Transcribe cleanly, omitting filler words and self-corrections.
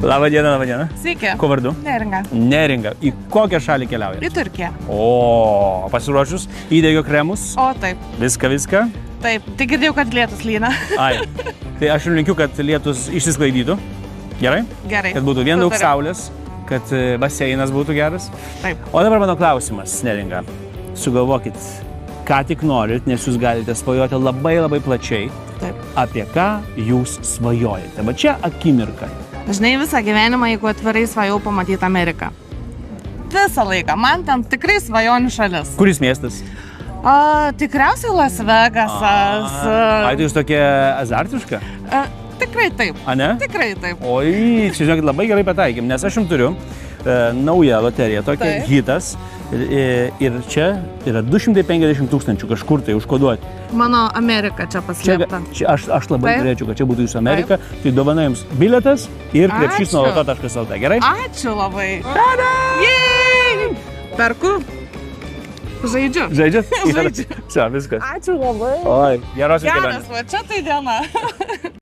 Labą dieną, labą dieną. Sveiki. Kuo vardu? Neringa. Neringa. Į kokią šalį keliauja? Į Turkiją. O, pasiruošus, įdegio kremus? O, taip. Viską? Taip. Tik girdėjau, kad lietus lyna. Ai. Tai aš linkiu, kad lietus išsisklaidytų. Gerai? Gerai. Kad būtų vien daug saulės, kad baseinas būtų geras. Taip. O dabar mano klausimas, Neringa. Sugalvokit, ką tik norit, nes jūs galite svajoti labai plačiai. Taip. Apie ką jūs svajojate. Va čia akimirka. Žinai, visą gyvenimą, jeigu atvirai svajau pamatyti Ameriką. Visą laiką. Man ten tikrai svajonių šalis. Kuris miestas? Tikriausiai Las Vegasas. Ai, tai jūs tokia azartiška? Tikrai taip. A ne? Tikrai taip. Oi, čia žinokit, labai gerai pataikėm, nes aš jums turiu naują loteriją, tokia Taip. hitas. Ir čia yra 250 000 kažkur tai užkoduoti. Mano Amerika čia paslėpta. Aš labai Taip. norėčiau, kad čia būtų jūsų Amerika. Tai dovana jums bilietas ir krepšys nuo loto.lt, gerai? Ačiū labai. Jej! Perku. Žaidžiu. Žaidžiat? Žaidžiu. Čia, viskas. Ačiū labai. Oi, geros kelionės. Geras, va čia tai diena.